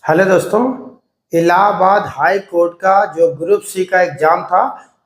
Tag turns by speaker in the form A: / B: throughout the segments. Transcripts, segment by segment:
A: Hello दोस्तों। Allahabad high court का जो ग्रुप सी का एग्ज़ाम था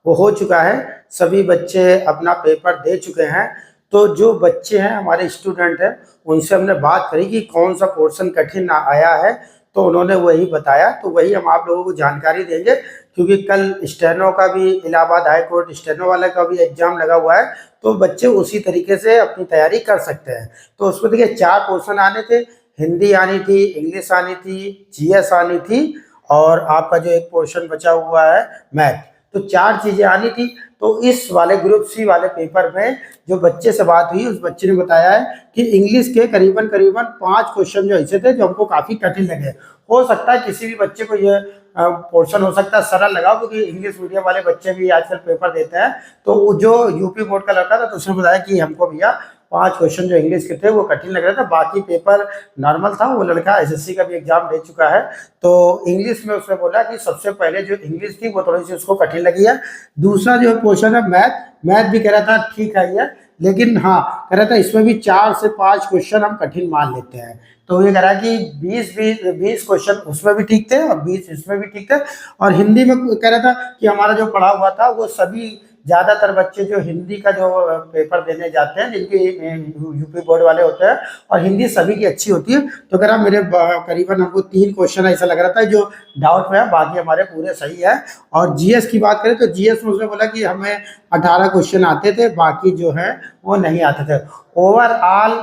A: वो हो चुका है। सभी बच्चे अपना पेपर दे चुके हैं। तो जो बच्चे हैं हमारे स्टूडेंट हैं उनसे हमने बात करी कि कौन सा पोर्शन कठिन आया है। तो उन्होंने वही बताया, तो वही हम आप लोगों को जानकारी देंगे। क्योंकि कल स्टेनो का भी, इलाहाबाद हाई कोर्ट स्टेनो वाले का भी एग्ज़ाम लगा हुआ है। तो बच्चे उसी तरीके से अपनी तैयारी कर सकते हैं। तो उसमें देखिए 4 पोर्शन आने थे। हिंदी आनी थी, इंग्लिश आनी थी, जीएस आनी थी और आपका जो एक पोर्शन बचा हुआ है मैथ। तो 4 चीज़ें आनी थी। तो इस वाले ग्रुप सी वाले पेपर में जो बच्चे से बात हुई, उस बच्चे ने बताया है कि इंग्लिश के करीबन-करीबन 5 क्वेश्चन जो ऐसे थे जो हमको काफ़ी कठिन लगे। हो सकता है किसी भी बच्चे को ये पोर्शन हो सकता है सरल लगा, क्योंकि इंग्लिश मीडियम वाले बच्चे भी आजकल पेपर देते हैं। तो वो जो यूपी बोर्ड का लड़का था तो उसने बताया कि हमको भैया 5 क्वेश्चन जो इंग्लिश के थे वो कठिन लग रहा था, बाकी पेपर नॉर्मल था। वो लड़का एसएससी का भी एग्जाम दे चुका है। तो इंग्लिश में उसने बोला कि सबसे पहले जो इंग्लिश थी वो थोड़ी सी उसको कठिन लगी है। दूसरा जो क्वेश्चन है मैथ, मैथ भी कह रहा था ठीक है ये, लेकिन हाँ कह रहा था इसमें भी 4 से 5 क्वेश्चन हम कठिन मान लेते हैं। तो ये कह रहा है कि 20 क्वेश्चन उसमें भी ठीक थे और 20 इसमें भी ठीक थे। और हिंदी में कह रहा था कि हमारा जो पढ़ा हुआ था वो सभी ज़्यादातर बच्चे जो हिंदी का जो पेपर देने जाते हैं, जिनके यूपी बोर्ड वाले होते हैं, और हिंदी सभी की अच्छी होती है। तो कह रहा मेरे करीबन हमको 3 क्वेश्चन ऐसा लग रहा था जो डाउट में है, बाकी हमारे पूरे सही है। और जीएस की बात करें तो जीएस में उसने बोला कि हमें 18 क्वेश्चन आते थे, बाकी जो है वो नहीं आते थे। ओवरऑल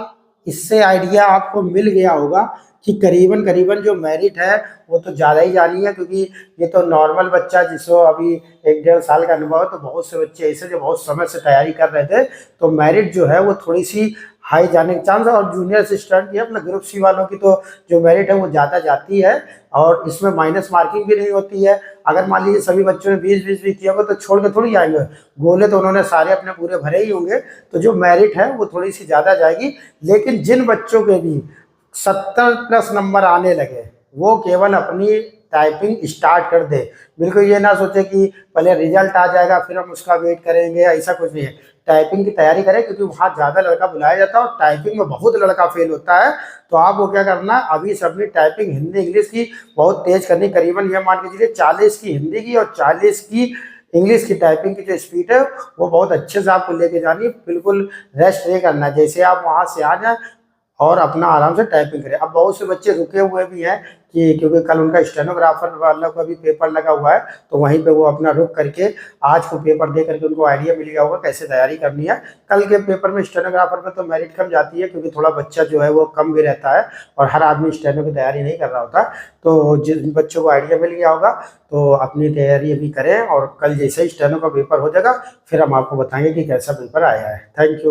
A: इससे आइडिया आपको मिल गया होगा कि करीबन करीबन जो मेरिट है वो तो ज़्यादा ही जानी है। क्योंकि ये तो नॉर्मल बच्चा जिसको अभी 1 डेढ़ साल का अनुभव है, तो बहुत से बच्चे ऐसे जो बहुत समय से तैयारी कर रहे थे, तो मेरिट जो है वो थोड़ी सी हाई जाने के चांस है। और जूनियर असिस्टेंट की अपना ग्रुप सी वालों की तो जो मेरिट है वो ज़्यादा जाती है। और इसमें माइनस मार्किंग भी नहीं होती है। अगर मान लीजिए सभी बच्चों ने 20-20 भी किया होगा तो छोड़ के थोड़ी जाएंगे, गोले तो उन्होंने सारे अपने पूरे भरे ही होंगे। तो जो मेरिट है वो थोड़ी सी ज़्यादा जाएगी। लेकिन जिन बच्चों के भी 70 प्लस नंबर आने लगे वो केवल अपनी टाइपिंग स्टार्ट कर दे। बिल्कुल ये ना सोचे कि पहले रिजल्ट आ जाएगा फिर हम उसका वेट करेंगे, ऐसा कुछ नहीं है। टाइपिंग की तैयारी करें, क्योंकि वहाँ ज़्यादा लड़का बुलाया जाता है और टाइपिंग में बहुत लड़का फेल होता है। तो आपको क्या करना है, अभी से अपनी टाइपिंग हिंदी इंग्लिश की बहुत तेज करनी। करीबन ये मान के चलिए 40 की हिंदी की और 40 की इंग्लिश की टाइपिंग की जो स्पीड है वो बहुत अच्छे से आपको लेके जानी है। बिल्कुल रेस्ट नहीं करना है। जैसे आप वहाँ से आ जाए और अपना आराम से टाइपिंग करें। अब बहुत से बच्चे रुके हुए भी हैं कि क्योंकि कल उनका स्टेनोग्राफर वाला का भी पेपर लगा हुआ है, तो वहीं पे वो अपना रुक करके आज को पेपर दे करके उनको आइडिया मिल गया होगा कैसे तैयारी करनी है। कल के पेपर में स्टेनोग्राफर में तो मेरिट कम जाती है, क्योंकि थोड़ा बच्चा जो है वो कम भी रहता है और हर आदमी स्टेनो की तैयारी नहीं कर रहा होता। तो जिन बच्चों को आइडिया मिल गया होगा तो अपनी तैयारी अभी करें, और कल जैसे ही स्टेनो का पेपर हो जाएगा फिर हम आपको बताएंगे कि कैसा पेपर आया है। Thank you.